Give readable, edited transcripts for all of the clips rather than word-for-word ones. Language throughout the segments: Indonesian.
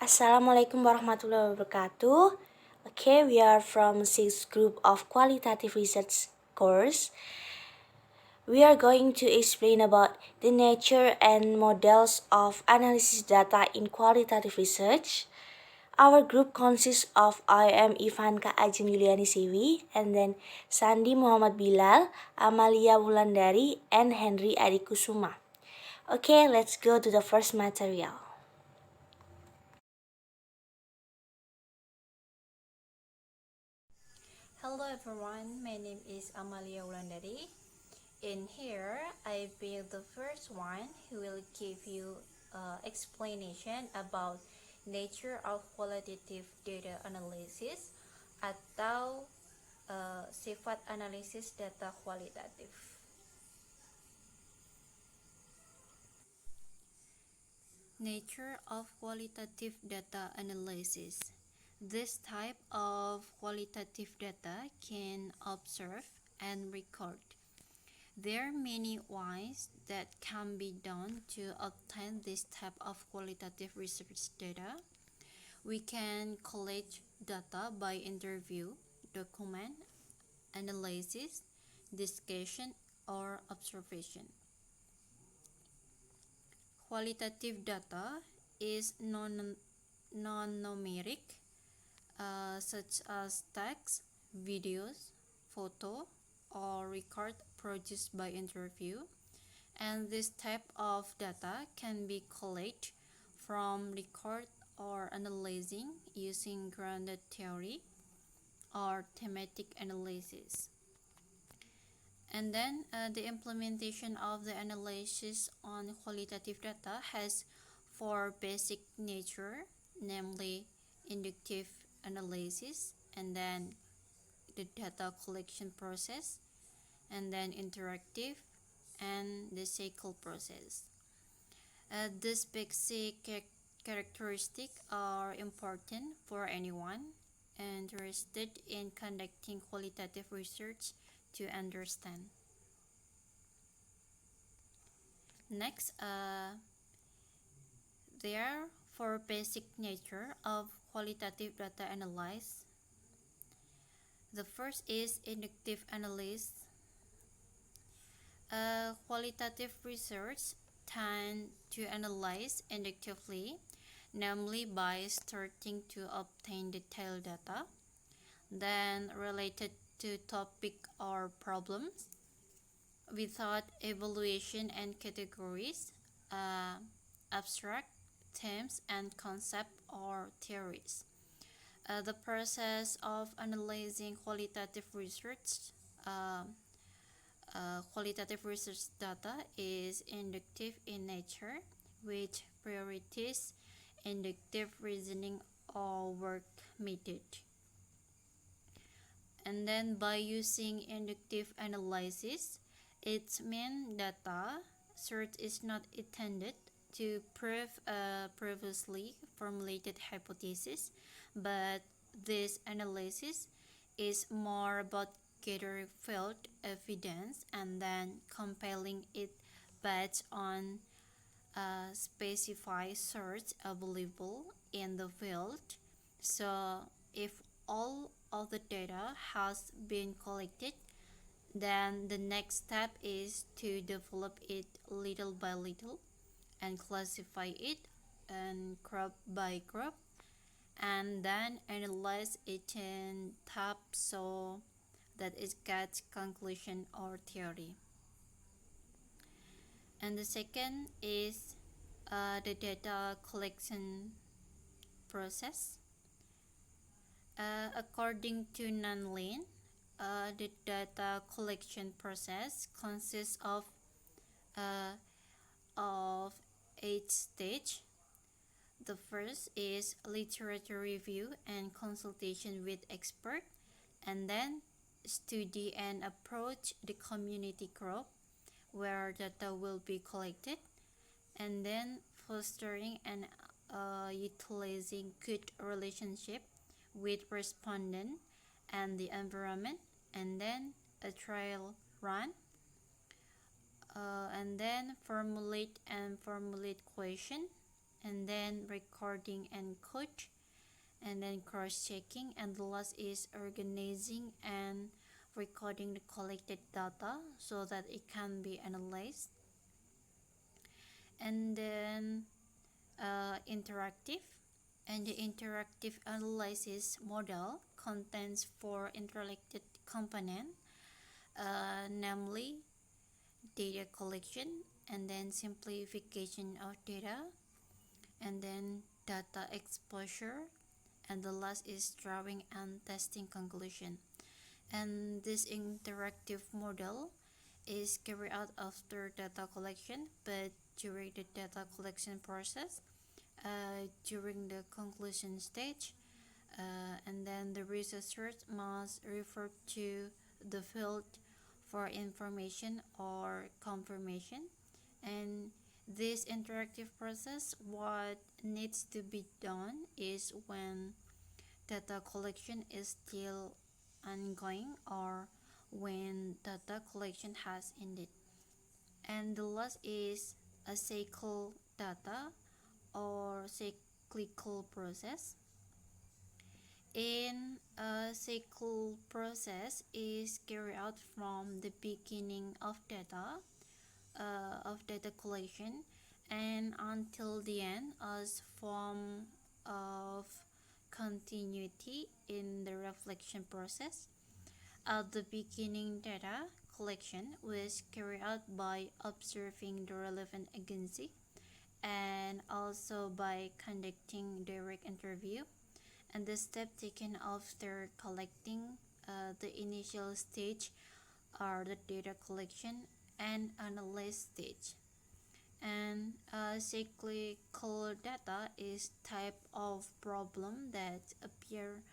Assalamualaikum warahmatullahi wabarakatuh. Okay, we are from sixth group of qualitative research course. We are going to explain about the nature and models of analysis data in qualitative research. Our group consists of I am Ivanka Ajeng Yuliani Sewi, and then Sandi Muhammad Bilal, Amalia Wulandari, and Henry Adikusuma. Okay, let's go to the first material. Hello everyone, my name is Amalia Wulandari. In here, I be the first one who will give you explanation about nature of qualitative data analysis atau sifat analisis data kualitatif. Nature of qualitative data analysis. This type of qualitative data can observe and record. There are many ways that can be done to obtain this type of qualitative research data. We can collect data by interview, document, analysis, discussion, or observation. Qualitative data is non-numeric, such as text, videos, photo, or record produced by interview. And this type of data can be collected from record or analyzing using grounded theory or thematic analysis. And then the implementation of the analysis on qualitative data has four basic nature, namely inductive analysis, and then the data collection process, and then interactive, and the cycle process. These basic characteristics are important for anyone interested in conducting qualitative research to understand. Next, there are four basic nature of qualitative data analysis. The first is inductive analysis. Qualitative research tend to analyze inductively, namely by starting to obtain detailed data, then related to topic or problems, without evaluation and categories, abstract themes and concept or theories. The process of analyzing uh, qualitative research data is inductive in nature, which prioritizes inductive reasoning or work method. And then by using inductive analysis, its main data search is not intended to prove a previously formulated hypothesis, but this analysis is more about gathering field evidence and then compiling it based on a specified source available in the field. So if all of the data has been collected, then the next step is to develop it little by little and classify it and group by group, and then analyze it in tabs so that it gets conclusion or theory. And the second is the data collection process. According to Nanlin, the data collection process consists uh, of 8 stages. The first is literature review and consultation with experts, and then study and approach the community group where data will be collected, and then fostering and utilizing good relationship with respondent and the environment, and then a trial run, and then formulate question, and then recording and code, and then cross-checking, and the last is organizing and recording the collected data so that it can be analyzed. And then interactive, and the interactive analysis model contains four interrelated components, namely data collection, and then simplification of data, and then data exposure, and the last is drawing and testing conclusion. And this interactive model is carried out after data collection, but during the data collection process, during the conclusion stage, and then the researcher must refer to the field for information or confirmation. And this interactive process, what needs to be done is when data collection is still ongoing or when data collection has ended. And the last is a cycle data or cyclical process. In a cycle process is carried out from the beginning of data collection and until the end as form of continuity in the reflection process. At the beginning, data collection was carried out by observing the relevant agency and also by conducting direct interview, and the step taken after collecting the initial stage are the data collection and analysis stage. And cyclical data is type of problem that appear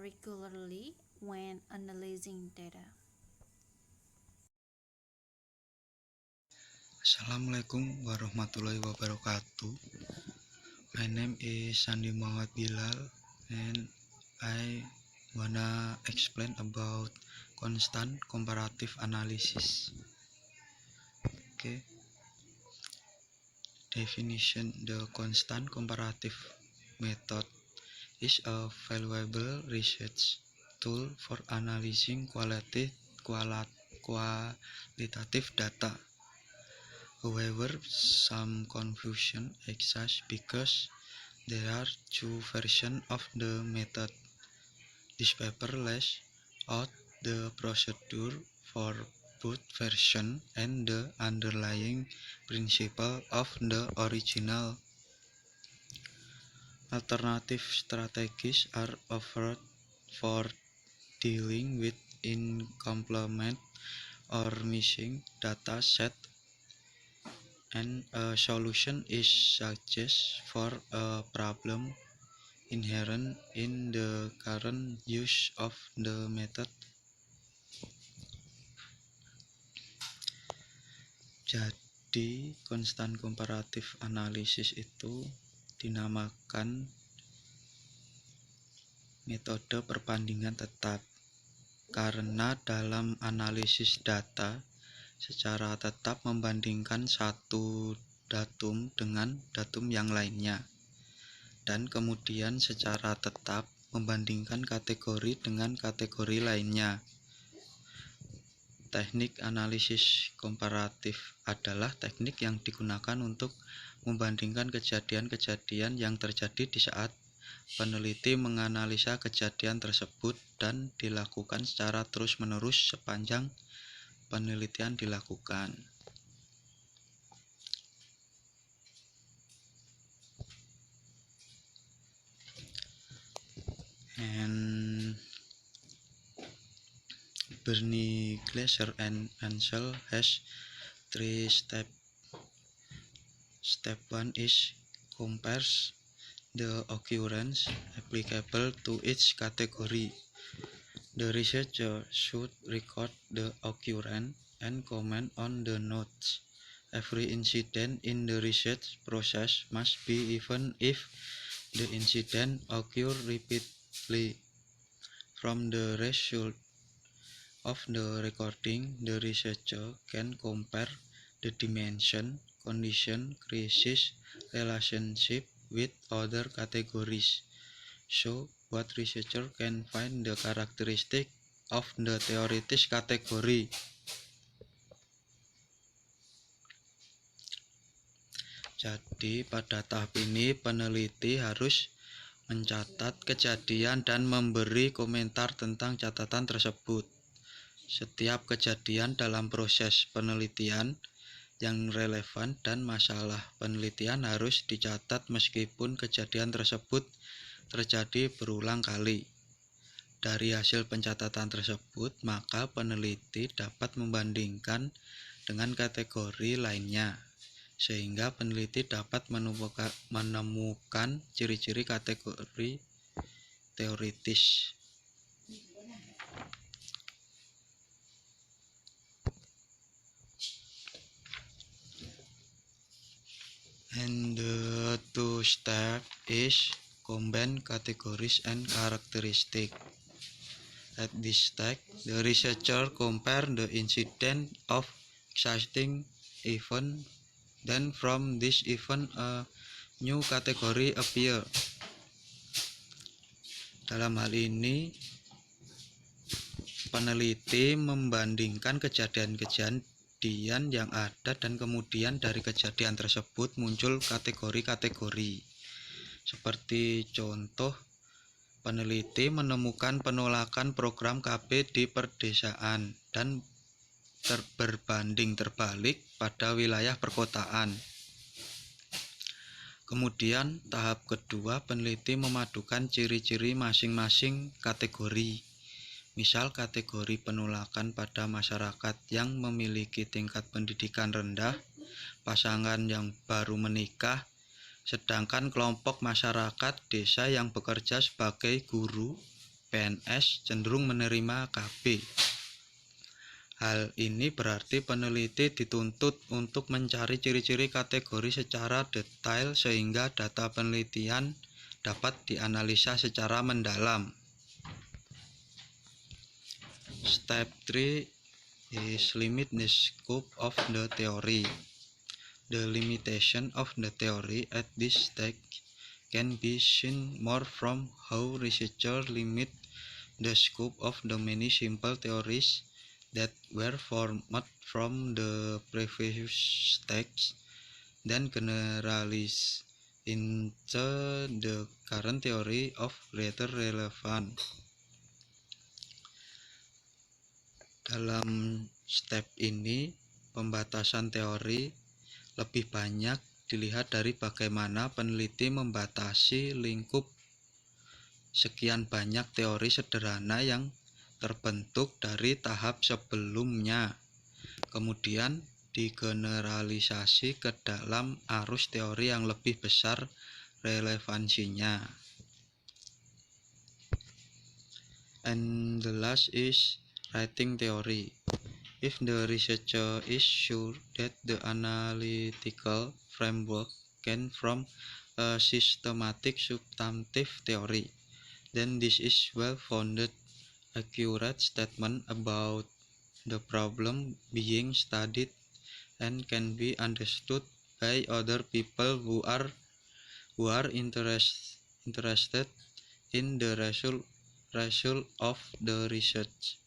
regularly when analyzing data. Assalamualaikum warahmatullahi wabarakatuh. My name is Sandi Muhammad Bilal and I wanna explain about constant comparative analysis. Okay. Definition: the constant comparative method is a valuable research tool for analyzing qualitative data. However, some confusion exists because there are two versions of the method. This paper lays out the procedure for both versions and the underlying principle of the original. Alternative strategies are offered for dealing with incomplete or missing data set, and a solution is suggested for a problem inherent in the current use of the method. Jadi, constant comparative analysis itu dinamakan metode perbandingan tetap karena dalam analisis data secara tetap membandingkan satu datum dengan datum yang lainnya, dan kemudian secara tetap membandingkan kategori dengan kategori lainnya. Teknik analisis komparatif adalah teknik yang digunakan untuk membandingkan kejadian-kejadian yang terjadi di saat peneliti menganalisa kejadian tersebut dan dilakukan secara terus-menerus sepanjang penelitian dilakukan. And Bernie Glaser and Ansel has 3 steps. Step 1 is compares the occurrence applicable to each category. The researcher should record the occurrence and comment on the notes. Every incident in the research process must be even if the incident occurs repeatedly. From the result of the recording, the researcher can compare the dimension, condition, crisis, relationship with other categories. So, what researcher can find the characteristic of the theoretic category. Jadi, pada tahap ini peneliti harus mencatat kejadian dan memberi komentar tentang catatan tersebut. Setiap kejadian dalam proses penelitian yang relevan dan masalah penelitian harus dicatat meskipun kejadian tersebut terjadi berulang kali. Dari hasil pencatatan tersebut, maka peneliti dapat membandingkan dengan kategori lainnya, sehingga peneliti dapat menemukan ciri-ciri kategori teoritis. And the two step is combine categories and characteristics. At this step, the researcher compare the incident of existing event. Then from this event a new category appear. Dalam hal ini, peneliti membandingkan kejadian-kejadian yang ada dan kemudian dari kejadian tersebut muncul kategori-kategori. Seperti contoh, peneliti menemukan penolakan program KB di perdesaan dan berbanding terbalik pada wilayah perkotaan. Kemudian tahap kedua, peneliti memadukan ciri-ciri masing-masing kategori. Misal kategori penolakan pada masyarakat yang memiliki tingkat pendidikan rendah, pasangan yang baru menikah, sedangkan kelompok masyarakat desa yang bekerja sebagai guru, PNS cenderung menerima KB. Hal ini berarti peneliti dituntut untuk mencari ciri-ciri kategori secara detail sehingga data penelitian dapat dianalisa secara mendalam. Step 3 is limit the scope of the theory. The limitation of the theory at this stage can be seen more from how researchers limit the scope of the many simple theories that were formed from the previous stage, then generalize into the current theory of greater relevance. Dalam step ini, pembatasan teori lebih banyak dilihat dari bagaimana peneliti membatasi lingkup sekian banyak teori sederhana yang terbentuk dari tahap sebelumnya, kemudian digeneralisasi ke dalam arus teori yang lebih besar relevansinya. And the last is writing theory. If the researcher is sure that the analytical framework came from a systematic substantive theory, then this is well-founded, accurate statement about the problem being studied and can be understood by other people who are interested in the result of the research.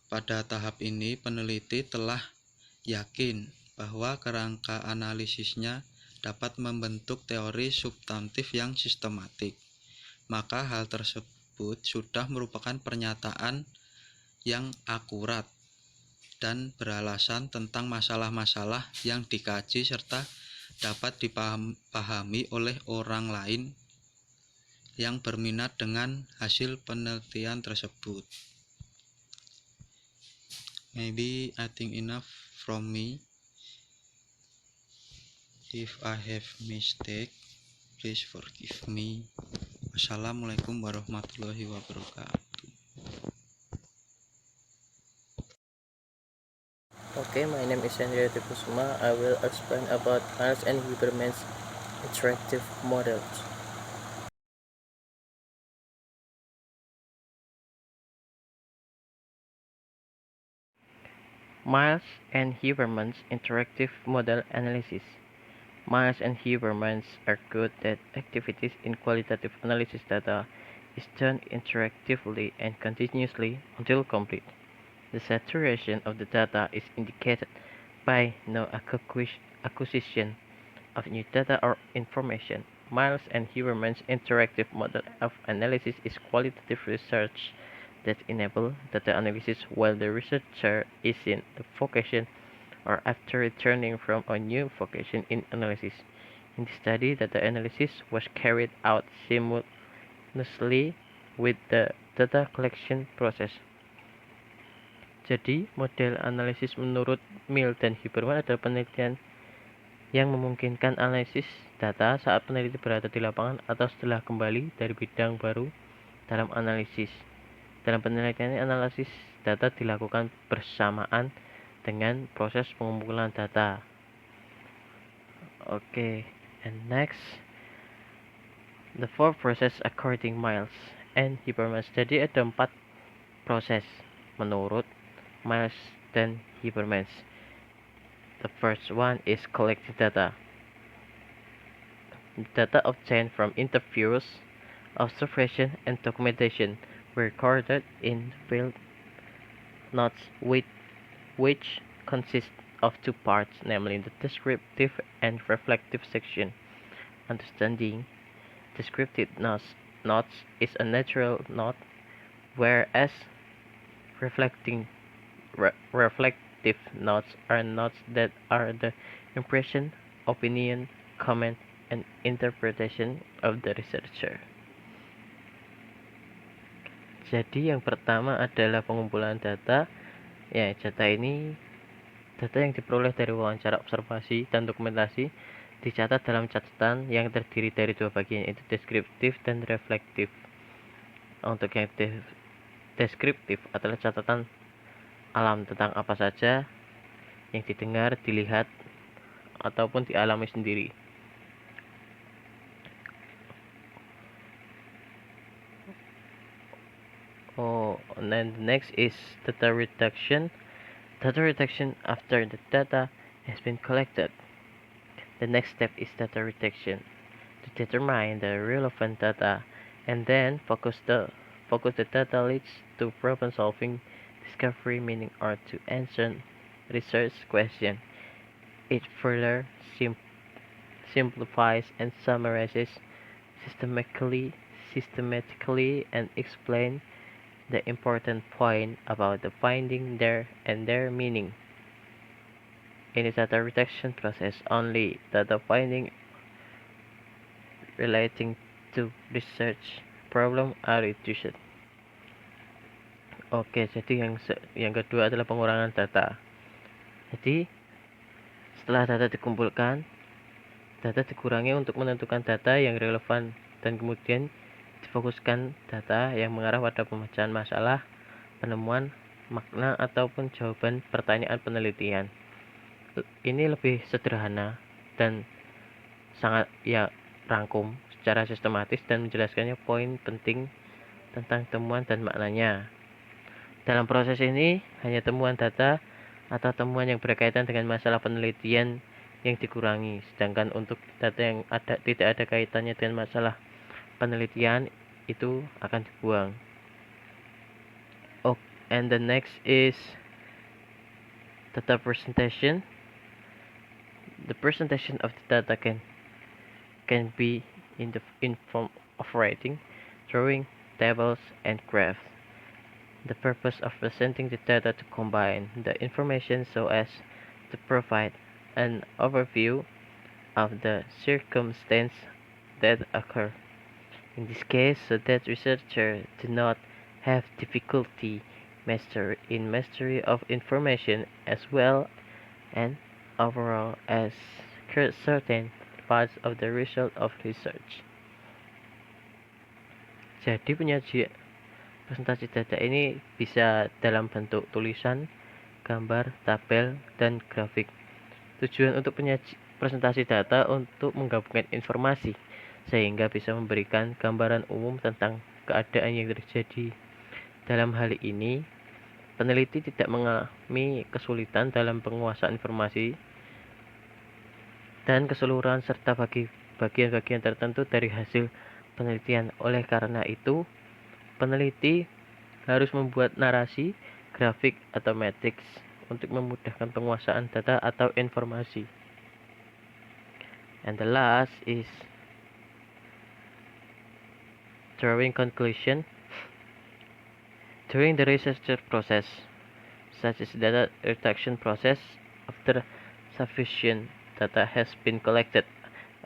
Pada tahap ini, peneliti telah yakin bahwa kerangka analisisnya dapat membentuk teori substantif yang sistematik. Maka hal tersebut sudah merupakan pernyataan yang akurat dan beralasan tentang masalah-masalah yang dikaji serta dapat dipahami oleh orang lain yang berminat dengan hasil penelitian tersebut. Maybe I think enough from me. If I have mistake, please forgive me. Wassalamualaikum warahmatullahi wabarakatuh. Okay, my name is Henrietta Kusuma. I will explain about Hans and Huberman's interactive models. Miles and Huberman's interactive model analysis. Miles and Huberman argued that activities in qualitative analysis data is done interactively and continuously until complete. The saturation of the data is indicated by no acquisition of new data or information. Miles and Huberman's interactive model of analysis is qualitative research that enables data analysis while the researcher is in a vocation or after returning from a new vocation in analysis. In this study, data analysis was carried out simultaneously with the data collection process. Jadi, model analisis menurut Mill dan Huberman adalah penelitian yang memungkinkan analisis data saat peneliti berada di lapangan atau setelah kembali dari bidang baru dalam analisis. Dalam penelitian ini, analisis data dilakukan bersamaan dengan proses pengumpulan data. Okay, and next, the four process according Miles and Huberman. Jadi ada 4 proses menurut Miles dan Huberman. The first one is collecting data. Data obtained from interviews, observation, and documentation were recorded in field notes which consist of 2 parts, namely the descriptive and reflective section. Understanding descriptive notes is a natural note, whereas reflective notes are notes that are the impression, opinion, comment, and interpretation of the researcher. Jadi yang pertama adalah pengumpulan data. Ya, data yang diperoleh dari wawancara, observasi, dan dokumentasi dicatat dalam catatan yang terdiri dari 2 bagian, yaitu deskriptif dan reflektif. Untuk yang deskriptif adalah catatan alam tentang apa saja yang didengar, dilihat, ataupun dialami sendiri. And then the next is data reduction. Data reduction after the data has been collected. The next step is data reduction to determine the relevant data and then focus the data leads to problem solving, discovery, meaning, or to answer research question. It further simplifies and summarizes systematically and explain the important point about the finding and their meaning. In the data reduction process, only data finding relating to research problem are reduced. Oke, jadi yang kedua adalah pengurangan data. Jadi setelah data dikumpulkan, data dikurangi untuk menentukan data yang relevan dan kemudian difokuskan data yang mengarah pada pemecahan masalah, penemuan makna, ataupun jawaban pertanyaan penelitian. Ini lebih sederhana dan sangat rangkum secara sistematis dan menjelaskannya poin penting tentang temuan dan maknanya. Dalam proses ini, hanya temuan data atau temuan yang berkaitan dengan masalah penelitian yang dikurangi, sedangkan untuk data yang tidak ada kaitannya dengan masalah penelitian itu akan dibuang. And the next is data presentation. The presentation of the data can be in form of writing, drawing, tables, and graphs. The purpose of presenting the data to combine the information so as to provide an overview of the circumstance that occur. In this case, so that researchers do not have difficulty mastery of information as well and overall as certain parts of the result of research. Jadi penyajian presentasi data ini bisa dalam bentuk tulisan, gambar, tabel, dan grafik. Tujuan untuk presentasi data untuk menggabungkan informasi sehingga bisa memberikan gambaran umum tentang keadaan yang terjadi. Dalam hal ini, Peneliti tidak mengalami kesulitan dalam penguasaan informasi dan keseluruhan serta bagian-bagian tertentu dari hasil penelitian. Oleh karena itu, peneliti harus membuat narasi, grafik, atau matriks untuk memudahkan penguasaan data atau informasi. And the last is drawing conclusion. During the research process, such as data reduction process, after sufficient data has been collected,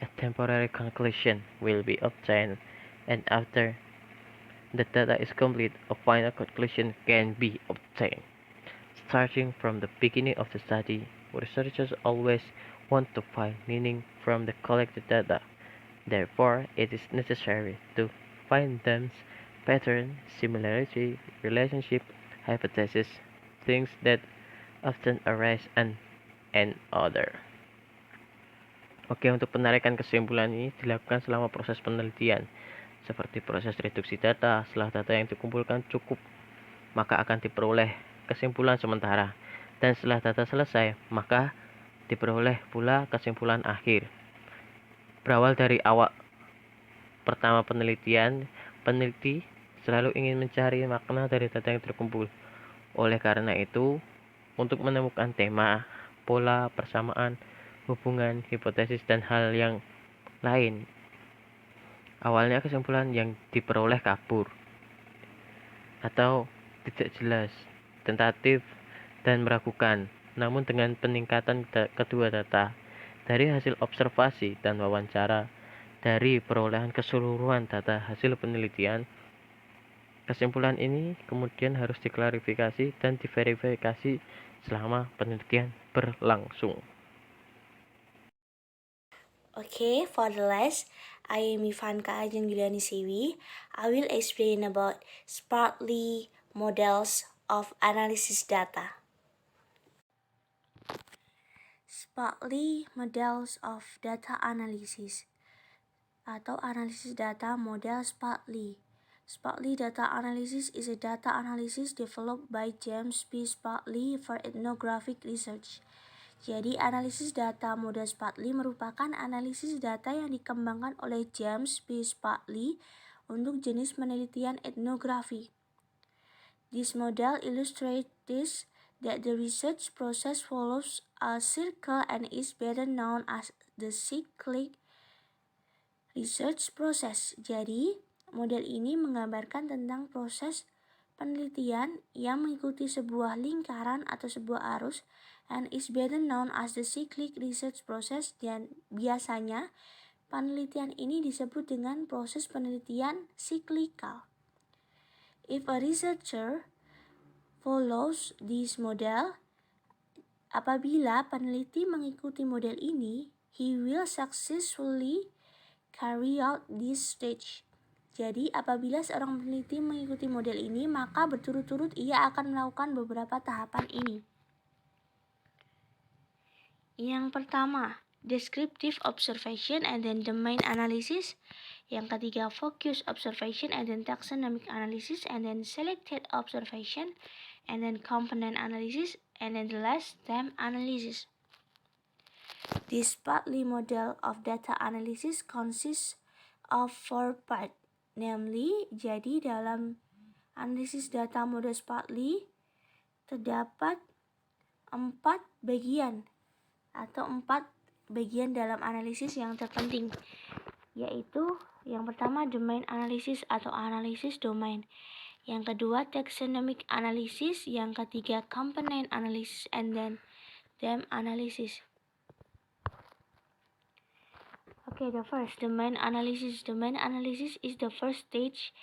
a temporary conclusion will be obtained, and after the data is complete, a final conclusion can be obtained. Starting from the beginning of the study, researchers always want to find meaning from the collected data. Therefore, it is necessary to find them pattern, similarity, relationship, hypothesis, things that often arise and other. Oke, untuk penarikan kesimpulan ini dilakukan selama proses penelitian, seperti proses reduksi data. Setelah data yang dikumpulkan cukup, maka akan diperoleh kesimpulan sementara. Dan setelah data selesai, maka diperoleh pula kesimpulan akhir. Berawal dari awal pertama penelitian, peneliti selalu ingin mencari makna dari data yang terkumpul. Oleh karena itu, untuk menemukan tema, pola, persamaan, hubungan, hipotesis, dan hal yang lain, awalnya kesimpulan yang diperoleh kabur atau tidak jelas, tentatif, dan meragukan. Namun dengan peningkatan kedua data dari hasil observasi dan wawancara, dari perolehan keseluruhan data hasil penelitian, kesimpulan ini kemudian harus diklarifikasi dan diverifikasi selama penelitian berlangsung. Okay, for the last, I am Ivanka Jenggiliani Sewi. I will explain about Sparkly models of analysis data. Sparkly models of data analysis atau analisis data model Sparkly. Sparkly data analysis is a data analysis developed by James P. Sparkly for ethnographic research. Jadi, analisis data model Sparkly merupakan analisis data yang dikembangkan oleh James P. Sparkly untuk jenis penelitian etnografi. This model illustrates that the research process follows a circle and is better known as the cyclic research process. Jadi, model ini menggambarkan tentang proses penelitian yang mengikuti sebuah lingkaran atau sebuah arus and is better known as the cyclic research process, dan biasanya penelitian ini disebut dengan proses penelitian siklikal. If a researcher follows this model, apabila peneliti mengikuti model ini, he will successfully carry out this stage. Jadi, apabila seorang peneliti mengikuti model ini, maka berturut-turut ia akan melakukan beberapa tahapan ini. Yang pertama, descriptive observation and then domain analysis. Yang ketiga, focus observation and then taxonomic analysis, and then selected observation, and then component analysis, and then the last, theme analysis. This Sparkly model of data analysis consists of 4 parts, namely, jadi dalam analisis data model Sparkly terdapat 4 bagian atau 4 bagian dalam analisis yang terpenting, yaitu yang pertama domain analysis atau analisis domain, yang kedua taxonomic analysis, yang ketiga component analysis, and then theme analysis. Okay, the first, domain analysis. Domain analysis is the first stage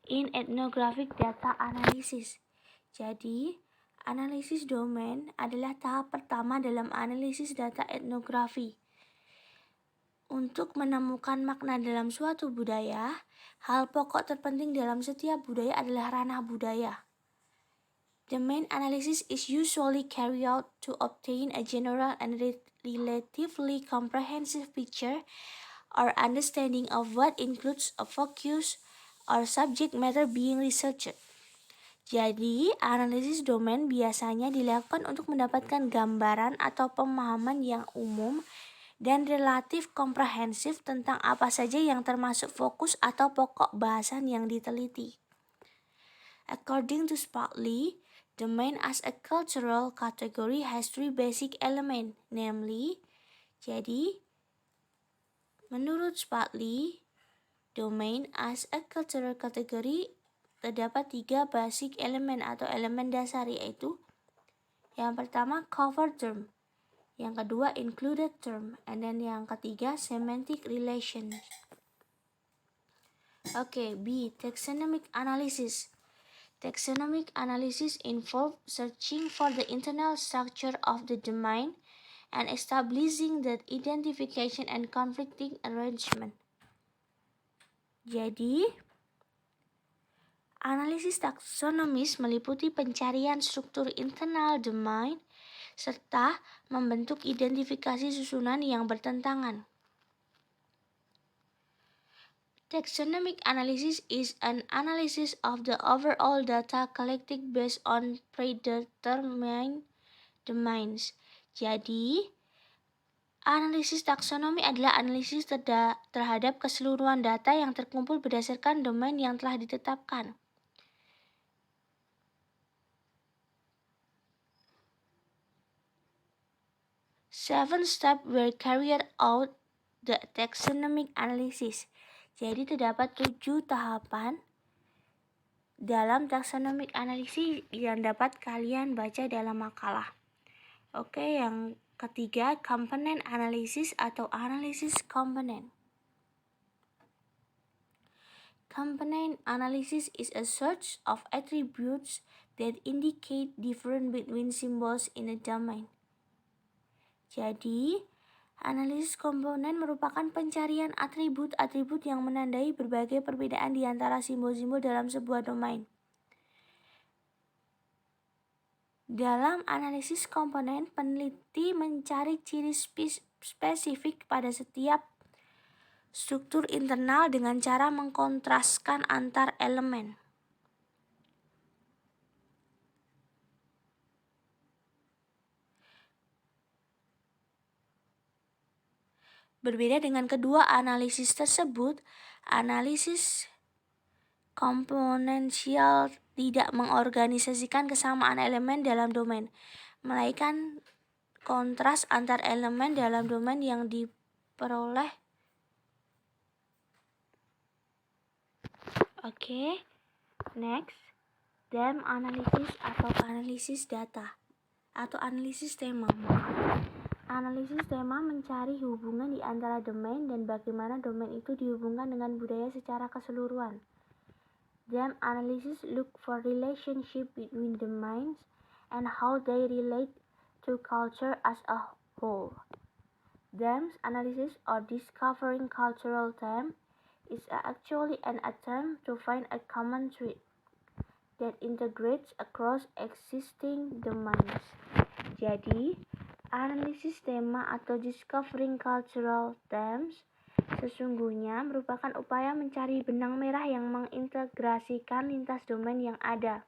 in ethnographic data analysis. Jadi, analisis domain adalah tahap pertama dalam analisis data etnografi. Untuk menemukan makna dalam suatu budaya, hal pokok terpenting dalam setiap budaya adalah ranah budaya. Domain analysis is usually carried out to obtain a general and relatively comprehensive picture or understanding of what includes a focus or subject matter being researched. Jadi, analisis domain biasanya dilakukan untuk mendapatkan gambaran atau pemahaman yang umum dan relatif komprehensif tentang apa saja yang termasuk fokus atau pokok bahasan yang diteliti. According to Spottley, domain as a cultural category has three basic elements, namely, jadi, menurut Spottley, domain as a cultural category terdapat 3 basic elemen atau elemen dasar, yaitu yang pertama cover term, yang kedua included term, and then yang ketiga semantic relation. Okay, B. Taxonomic analysis. Taxonomic analysis involves searching for the internal structure of the domain and establishing the identification and conflicting arrangement. Jadi, analisis taksonomis meliputi pencarian struktur internal domain serta membentuk identifikasi susunan yang bertentangan. Taxonomic analysis is an analysis of the overall data collected based on predetermined domains. Jadi, analisis taksonomi adalah analisis terhadap keseluruhan data yang terkumpul berdasarkan domain yang telah ditetapkan. Seven steps were carried out the taxonomic analysis. Jadi terdapat 7 tahapan dalam taxonomic analysis yang dapat kalian baca dalam makalah. Oke, yang ketiga component analysis atau analisis komponen. Component analysis is a search of attributes that indicate difference between symbols in a domain. Jadi, analisis komponen merupakan pencarian atribut-atribut yang menandai berbagai perbedaan di antara simbol-simbol dalam sebuah domain. Dalam analisis komponen, peneliti mencari ciri spesifik pada setiap struktur internal dengan cara mengkontraskan antar elemen. Berbeda dengan kedua analisis tersebut, analisis komponensial tidak mengorganisasikan kesamaan elemen dalam domain, melainkan kontras antar elemen dalam domain yang diperoleh. Oke, next, DEM analysis atau analisis data atau analisis tema. Analisis tema mencari hubungan di antara domain dan bagaimana domain itu dihubungkan dengan budaya secara keseluruhan. DEM analysis look for relationship between domains and how they relate to culture as a whole. DEM analysis or discovering cultural theme is actually an attempt to find a common thread that integrates across existing domains. Jadi, analisis tema atau discovering cultural themes sesungguhnya merupakan upaya mencari benang merah yang mengintegrasikan lintas domain yang ada.